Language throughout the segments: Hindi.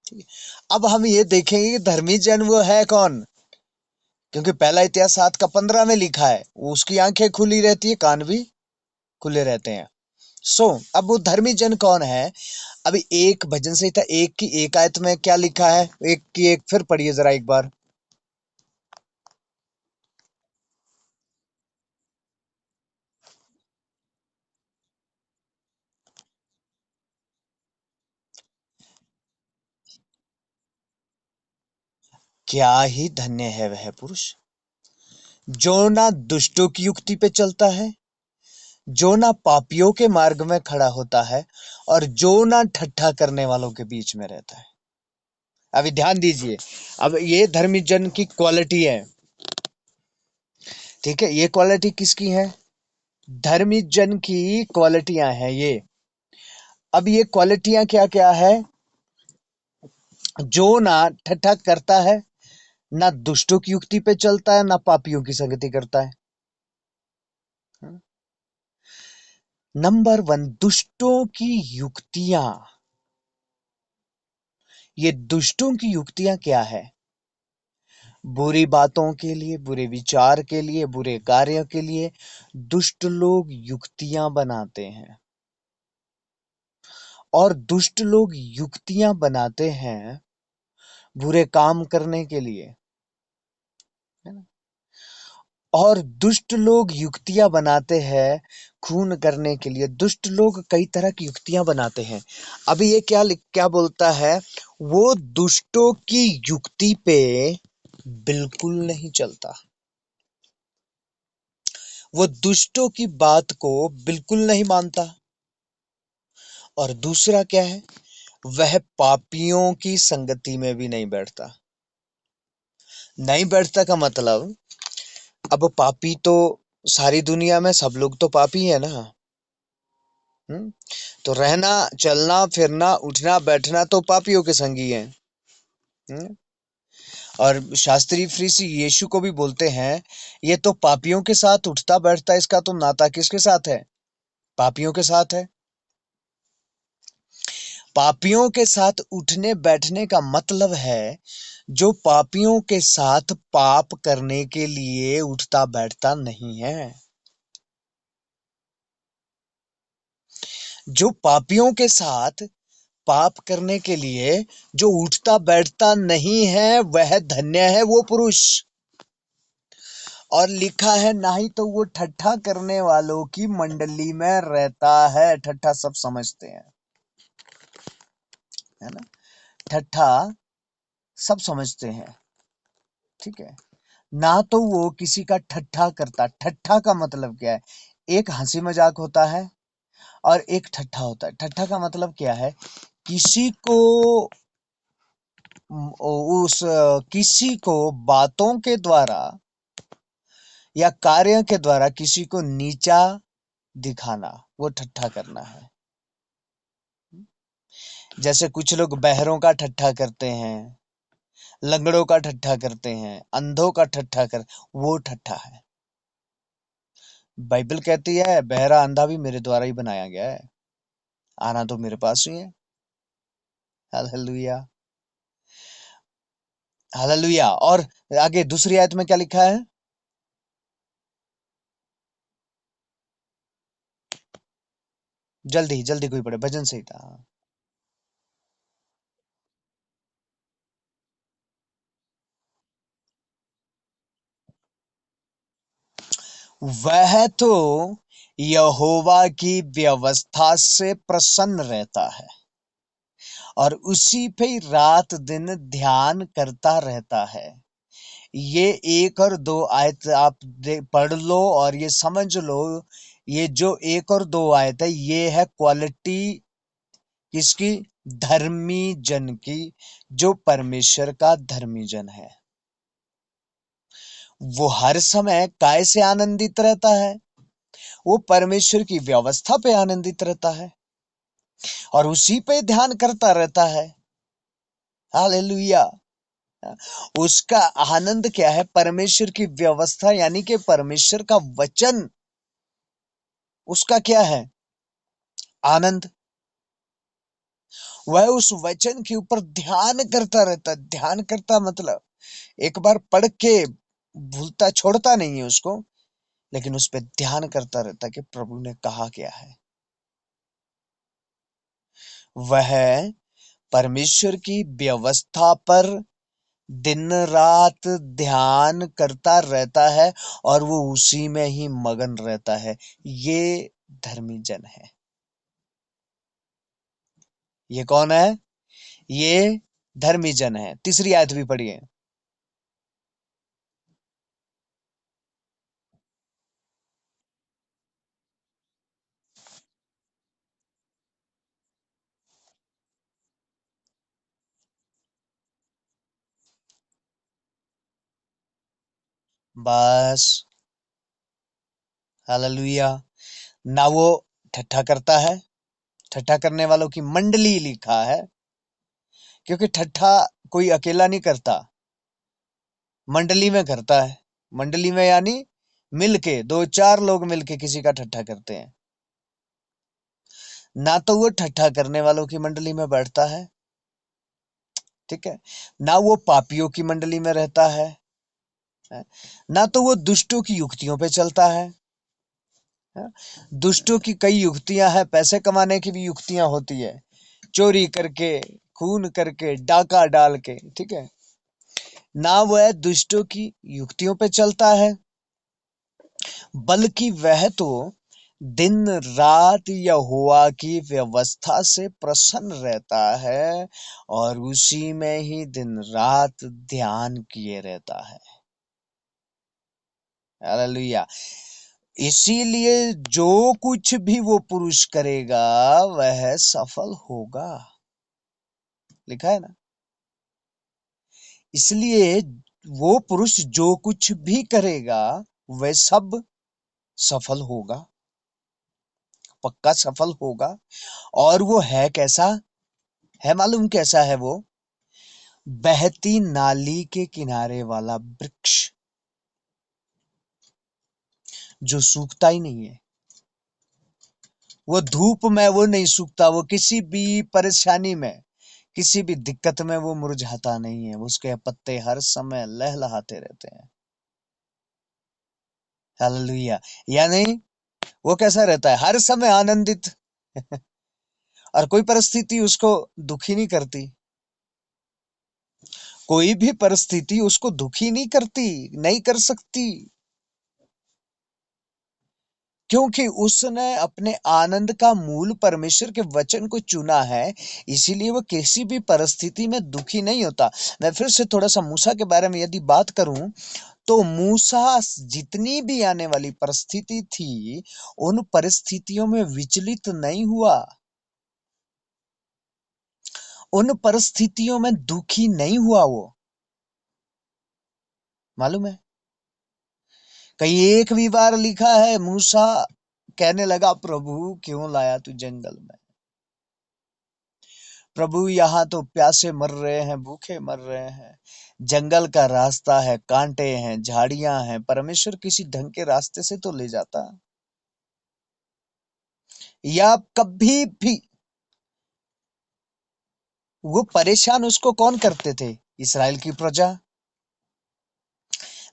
ठीक है। अब हम ये देखेंगे कि धर्मी जन वो है कौन, क्योंकि पहला इतिहास 7 का 15 में लिखा है, उसकी आंखें खुली रहती है, कान भी खुले रहते हैं। अब वो धर्मी जन कौन है। अभी एक भजन संहिता 1 की 1 आयत में क्या लिखा है, 1 की 1 फिर पढ़िए जरा एक बार। क्या ही धन्य है वह पुरुष जो ना दुष्टों की युक्ति पे चलता है, जो ना पापियों के मार्ग में खड़ा होता है, और जो ना ठट्ठा करने वालों के बीच में रहता है। अभी ध्यान दीजिए, अब ये धर्मी जन की क्वालिटी है। ठीक है, ये क्वालिटी किसकी है, धर्मी जन की क्वालिटियां हैं ये। अब ये क्वालिटियां क्या क्या है, जो ना ठट्ठा करता है, ना दुष्टों की युक्ति पे चलता है, ना पापियों की संगति करता है। नंबर 1, दुष्टों की युक्तियां। ये दुष्टों की युक्तियां क्या है, बुरी बातों के लिए, बुरे विचार के लिए, बुरे कार्यों के लिए दुष्ट लोग युक्तियां बनाते हैं। और दुष्ट लोग युक्तियां बनाते हैं बुरे काम करने के लिए, है ना। और दुष्ट लोग युक्तियां बनाते हैं खून करने के लिए। दुष्ट लोग कई तरह की युक्तियां बनाते हैं। अभी ये क्या बोलता है, वो दुष्टों की युक्ति पे बिल्कुल नहीं चलता, वो दुष्टों की बात को बिल्कुल नहीं मानता। और दूसरा क्या है, वह पापियों की संगति में भी नहीं बैठता। नहीं बैठता का मतलब, अब पापी तो सारी दुनिया में सब लोग तो पापी है ना। हम्म तो रहना, चलना, फिरना, उठना, बैठना तो पापियों के संगी है। हम्म और शास्त्री फरीसी यीशु को भी बोलते हैं, ये तो पापियों के साथ उठता बैठता, इसका तो नाता किसके साथ है, पापियों के साथ है। पापियों के साथ उठने बैठने का मतलब है, जो पापियों के साथ पाप करने के लिए उठता बैठता नहीं है। जो पापियों के साथ पाप करने के लिए जो उठता बैठता नहीं है, वह धन्य है वो पुरुष। और लिखा है, ना ही तो वो ठट्ठा करने वालों की मंडली में रहता है। ठट्ठा सब समझते हैं, है ना। ठट्ठा सब समझते हैं, ठीक है। ना तो वो किसी का ठट्ठा करता। ठट्ठा का मतलब क्या है, एक हंसी मजाक होता है और एक ठट्ठा होता है। ठट्ठा का मतलब क्या है, किसी को किसी को बातों के द्वारा या कार्य के द्वारा किसी को नीचा दिखाना, वो ठट्ठा करना है। जैसे कुछ लोग बहरों का ठट्ठा करते हैं, लंगड़ों का ठट्ठा करते हैं, अंधों का ठट्ठा कर, वो ठट्ठा है। बाइबल कहती है, बहरा अंधा भी मेरे द्वारा ही बनाया गया है, आना तो मेरे पास ही है। Hallelujah, hallelujah. और आगे दूसरी आयत में क्या लिखा है, जल्दी जल्दी कोई पढ़े, भजन संहिता। वह तो यहोवा की व्यवस्था से प्रसन्न रहता है और उसी पे रात दिन ध्यान करता रहता है। ये 1 और 2 आयत आप पढ़ लो और ये समझ लो, ये जो 1 और 2 आयत है, ये है क्वालिटी किसकी, धर्मी जन की, जो परमेश्वर का धर्मी जन है। वो हर समय काय से आनंदित रहता है, वो परमेश्वर की व्यवस्था पे आनंदित रहता है और उसी पे ध्यान करता रहता है। हालेलुया। उसका आनंद क्या है, परमेश्वर की व्यवस्था यानी कि परमेश्वर का वचन, उसका क्या है, आनंद। वह उस वचन के ऊपर ध्यान करता रहता। ध्यान करता मतलब एक बार पढ़ के भूलता, छोड़ता नहीं है उसको, लेकिन उस पर ध्यान करता रहता कि प्रभु ने कहा क्या है। वह परमेश्वर की व्यवस्था पर दिन रात ध्यान करता रहता है और वो उसी में ही मगन रहता है। ये धर्मी जन है। ये कौन है? ये धर्मी जन है। तीसरी आयत भी पढ़िए। बस, हालेलुया। ना वो ठट्ठा करता है, ठट्ठा करने वालों की मंडली लिखा है, क्योंकि ठट्ठा कोई अकेला नहीं करता, मंडली में करता है। मंडली में यानी मिलके, दो चार लोग मिलके किसी का ठट्ठा करते हैं। ना तो वो ठट्ठा करने वालों की मंडली में बैठता है, ठीक है, ना वो पापियों की मंडली में रहता है, ना तो वो दुष्टों की युक्तियों पे चलता है। दुष्टों की कई युक्तियां हैं, पैसे कमाने की भी युक्तियां होती है, चोरी करके, खून करके, डाका डाल के, ठीक है। ना वह दुष्टों की युक्तियों पे चलता है, बल्कि वह तो दिन रात यहोवा की व्यवस्था से प्रसन्न रहता है और उसी में ही दिन रात ध्यान किए रहता है। हालेलुया। इसीलिए जो कुछ भी वो पुरुष करेगा वह सफल होगा, लिखा है ना। इसलिए वो पुरुष जो कुछ भी करेगा वह सब सफल होगा, पक्का सफल होगा। और वो है कैसा? है मालूम कैसा है वो? बहती नाली के किनारे वाला वृक्ष, जो सूखता ही नहीं है। वो धूप में वो नहीं सूखता, वो किसी भी परेशानी में, किसी भी दिक्कत में वो मुरझाता नहीं है, उसके पत्ते हर समय लहलहाते रहते हैं। हालेलुया। यानी वो कैसा रहता है? हर समय आनंदित। और कोई परिस्थिति उसको दुखी नहीं करती, कोई भी परिस्थिति उसको दुखी नहीं करती, नहीं कर सकती, क्योंकि उसने अपने आनंद का मूल परमेश्वर के वचन को चुना है। इसीलिए वो किसी भी परिस्थिति में दुखी नहीं होता। मैं फिर से थोड़ा सा मूसा के बारे में यदि बात करूं, तो मूसा जितनी भी आने वाली परिस्थिति थी, उन परिस्थितियों में विचलित नहीं हुआ, उन परिस्थितियों में दुखी नहीं हुआ वो। मालूम है, कहीं एक भी बार लिखा है मूसा कहने लगा, प्रभु क्यों लाया तू जंगल में? प्रभु यहाँ तो प्यासे मर रहे हैं, भूखे मर रहे हैं, जंगल का रास्ता है, कांटे हैं, झाड़ियां हैं, परमेश्वर किसी ढंग के रास्ते से तो ले जाता। या कभी भी वो परेशान उसको कौन करते थे? इस्राएल की प्रजा।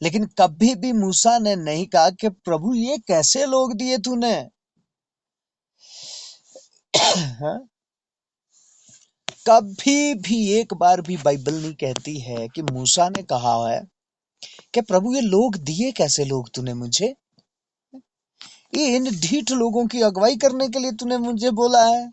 लेकिन कभी भी मूसा ने नहीं कहा कि प्रभु ये कैसे लोग दिए तूने। हाँ? कभी भी एक बार भी बाइबल नहीं कहती है कि मूसा ने कहा है कि प्रभु ये लोग दिए कैसे लोग तूने मुझे, ये इन ढीठ लोगों की अगुवाई करने के लिए तूने मुझे बोला है।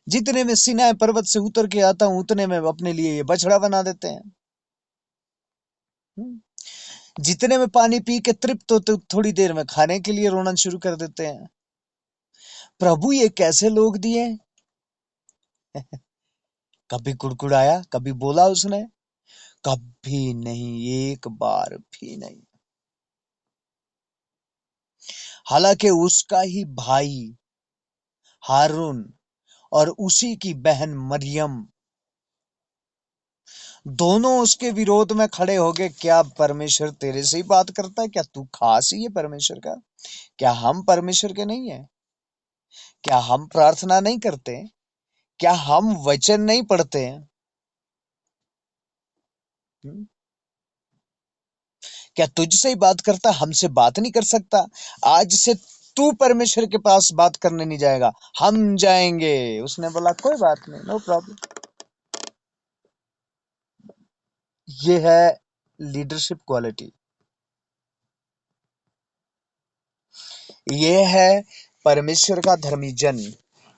जितने में सिनाई पर्वत से उतर के आता हूं उतने में अपने लिए ये बछड़ा बना देते हैं। जितने में पानी पी के तृप्त होते थोड़ी देर में खाने के लिए रोना शुरू कर देते हैं। प्रभु ये कैसे लोग दिए? कभी कुड़कुड़ाया, कभी बोला उसने? कभी नहीं, एक बार भी नहीं। हालांकि उसका ही भाई हारून और उसी की बहन मरियम दोनों उसके विरोध में खड़े हो गए, क्या परमेश्वर तेरे से ही बात करता है? क्या तू खास ही है परमेश्वर का? क्या हम परमेश्वर के नहीं है? क्या हम प्रार्थना नहीं करते? क्या हम वचन नहीं पढ़ते हैं? हम्म? क्या तुझसे ही बात करता, हमसे बात नहीं कर सकता? आज से तू परमेश्वर के पास बात करने नहीं जाएगा, हम जाएंगे। उसने बोला कोई बात नहीं, नो प्रॉब्लम। ये है लीडरशिप क्वालिटी। ये है परमेश्वर का धर्मी जन,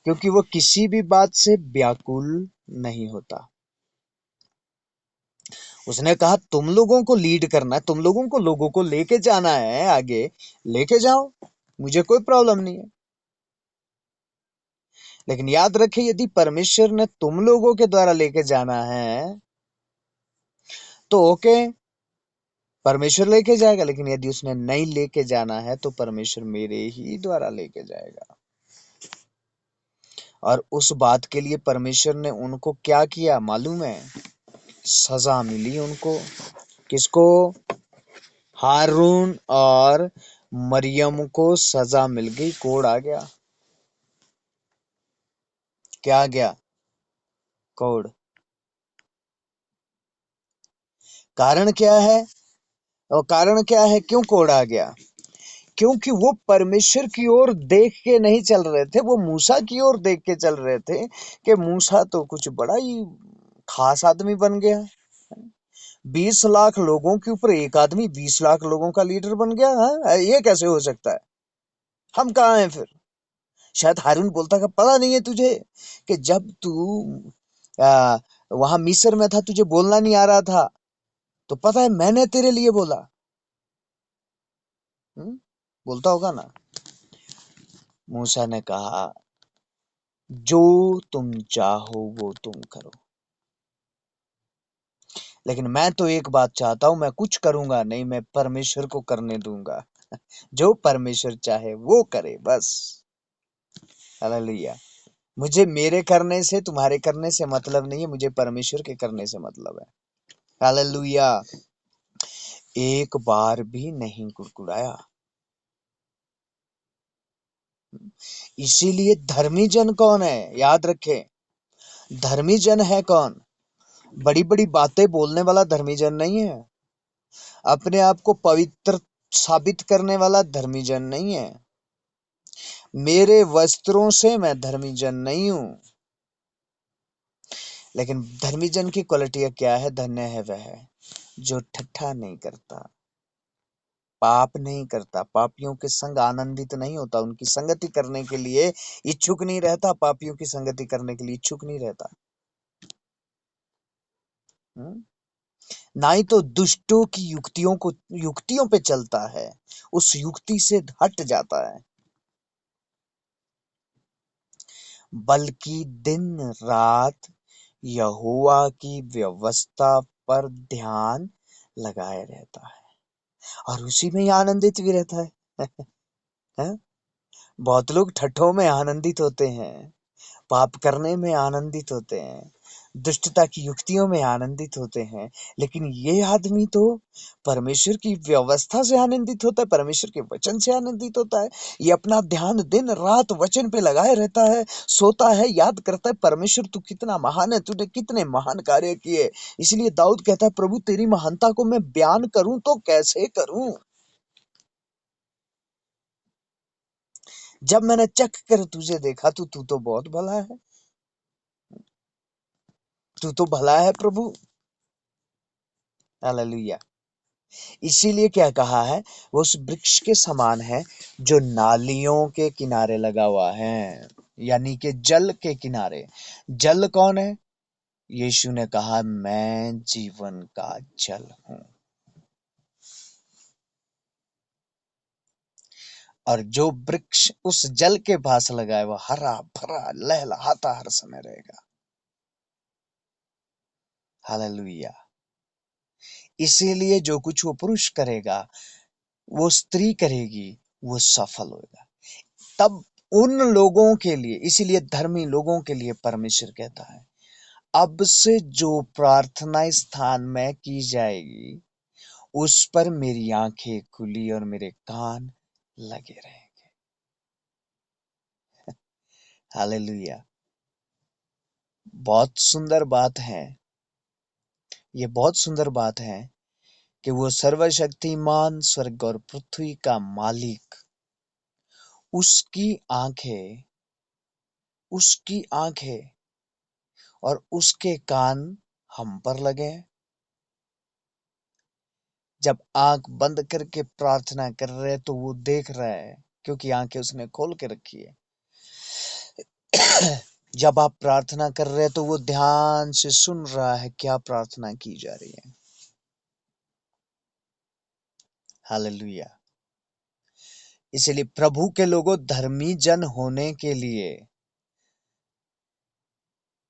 क्योंकि वो किसी भी बात से व्याकुल नहीं होता। उसने कहा तुम लोगों को लीड करना है, तुम लोगों को लेके जाना है आगे, लेके जाओ, मुझे कोई प्रॉब्लम नहीं है। लेकिन याद रखे, यदि परमेश्वर ने तुम लोगों के द्वारा लेके जाना है तो ओके, परमेश्वर लेके जाएगा। लेकिन यदि उसने नहीं लेके जाना है तो परमेश्वर मेरे ही द्वारा लेके जाएगा। और उस बात के लिए परमेश्वर ने उनको क्या किया मालूम है? सजा मिली उनको। किसको? हारून और मरियम को सजा मिल गई, कोड आ गया। क्या आ गया? कोड। कारण क्या है? और कारण क्या है, क्यों कोड आ गया? क्योंकि वो परमेश्वर की ओर देख के नहीं चल रहे थे, वो मूसा की ओर देख के चल रहे थे कि मूसा तो कुछ बड़ा ही खास आदमी बन गया। 20 लाख लोगों के ऊपर एक आदमी 20 लाख लोगों का लीडर बन गया। हाँ, ये कैसे हो सकता है? हम कहाँ हैं फिर? शायद हारून बोलता का पता नहीं है तुझे कि जब तू वहां मिस्र में था, तुझे बोलना नहीं आ रहा था, तो पता है मैंने तेरे लिए बोला। हुँ? बोलता होगा ना। मूसा ने कहा जो तुम चाहो वो तुम करो, लेकिन मैं तो एक बात चाहता हूं, मैं कुछ करूंगा नहीं, मैं परमेश्वर को करने दूंगा। जो परमेश्वर चाहे वो करे बस। हालेलुया। मुझे मेरे करने से, तुम्हारे करने से मतलब नहीं है, मुझे परमेश्वर के करने से मतलब है। हालेलुया। एक बार भी नहीं कुड़कुड़ाया। इसीलिए धर्मी जन कौन है, याद रखें। धर्मी जन है कौन? बड़ी बड़ी बातें बोलने वाला धर्मी जन नहीं है। अपने आप को पवित्र साबित करने वाला धर्मी जन नहीं है। मेरे वस्त्रों से मैं धर्मी जन नहीं हूं। लेकिन धर्मी जन की क्वालिटी क्या है? धन्य है वह जो ठट्ठा नहीं करता, पाप नहीं करता, पापियों के संग आनंदित नहीं होता, उनकी संगति करने के लिए इच्छुक नहीं रहता, पापियों की संगति करने के लिए इच्छुक नहीं रहता। हम्म? ना ही तो दुष्टों की युक्तियों पे चलता है, उस युक्ति से हट जाता है, बल्कि दिन रात यहोवा की व्यवस्था पर ध्यान लगाए रहता है और उसी में ही आनंदित भी रहता है। हैं? बहुत लोग ठट्ठों में आनंदित होते हैं, पाप करने में आनंदित होते हैं, दुष्टता की युक्तियों में आनंदित होते हैं, लेकिन ये आदमी तो परमेश्वर की व्यवस्था से आनंदित होता है, परमेश्वर के वचन से आनंदित होता है। ये अपना ध्यान दिन रात वचन पे लगाए रहता है, सोता है, याद करता है परमेश्वर तू कितना महान है, तूने कितने महान कार्य किए। इसलिए दाऊद कहता है प्रभु तेरी महानता को मैं बयान करूं तो कैसे करूं? जब मैंने चख कर तुझे देखा तो तू तो बहुत भला है, तू तो भला है प्रभु। हालेलुया। इसीलिए क्या कहा है, वो उस वृक्ष के समान है जो नालियों के किनारे लगा हुआ है, यानी कि जल के किनारे। जल कौन है? यीशु ने कहा मैं जीवन का जल हूं। और जो वृक्ष उस जल के पास लगा है वो हरा भरा लहलहाता हर समय रहेगा। हालेलुया। इसीलिए जो कुछ वो पुरुष करेगा, वो स्त्री करेगी, वो सफल होगा। तब उन लोगों के लिए, इसीलिए धर्मी लोगों के लिए परमेश्वर कहता है अब से जो प्रार्थना स्थान में की जाएगी उस पर मेरी आंखें खुली और मेरे कान लगे रहेंगे। हालेलुया। बहुत सुंदर बात है। ये बहुत सुंदर बात है कि वो सर्वशक्तिमान स्वर्ग और पृथ्वी का मालिक, उसकी आंखें उसकी आंखें और उसके कान हम पर लगे हैं। जब आंख बंद करके प्रार्थना कर रहे हैं तो वो देख रहा है, क्योंकि आंखें उसने खोल के रखी है। जब आप प्रार्थना कर रहे हैं तो वो ध्यान से सुन रहा है क्या प्रार्थना की जा रही है। हालेलुया। इसलिए प्रभु के लोगों, धर्मी जन होने के लिए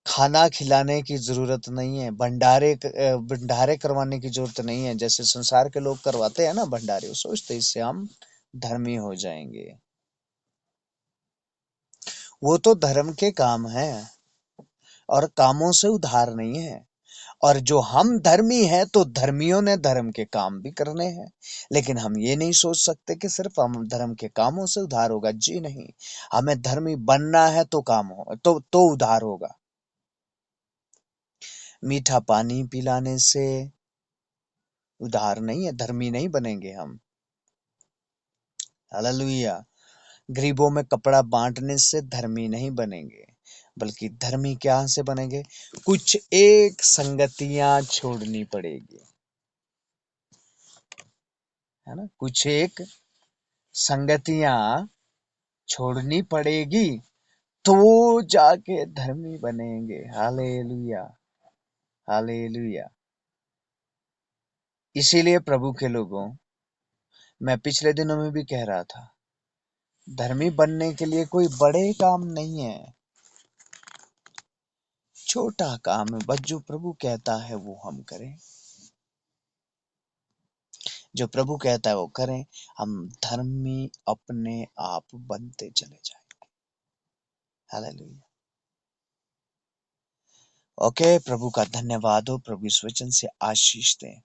खाना खिलाने की जरूरत नहीं है, भंडारे करवाने की जरूरत नहीं है, जैसे संसार के लोग करवाते हैं ना भंडारे। वो सोचते इससे हम धर्मी हो जाएंगे। वो तो धर्म के काम है और कामों से उधार नहीं है। और जो हम धर्मी हैं तो धर्मियों ने धर्म के काम भी करने हैं। लेकिन हम ये नहीं सोच सकते कि सिर्फ हम धर्म के कामों से उधार होगा। जी नहीं, हमें धर्मी बनना है तो काम हो तो उधार होगा। मीठा पानी पिलाने से उधार नहीं है, धर्मी नहीं बनेंगे हम। हालेलुया। गरीबों में कपड़ा बांटने से धर्मी नहीं बनेंगे, बल्कि धर्मी क्या से बनेंगे? कुछ एक संगतियां छोड़नी पड़ेगी, है ना? कुछ एक संगतियां छोड़नी पड़ेगी तो जाके धर्मी बनेंगे। Hallelujah, hallelujah. इसीलिए प्रभु के लोगों, मैं पिछले दिनों में भी कह रहा था, धर्मी बनने के लिए कोई बड़े काम नहीं है, छोटा काम है। बस जो प्रभु कहता है वो हम करें, जो प्रभु कहता है वो करें। हम धर्मी अपने आप बनते चले जाएं। हालेलुया। ओके, प्रभु का धन्यवाद हो। प्रभु इस वचन से आशीष दें।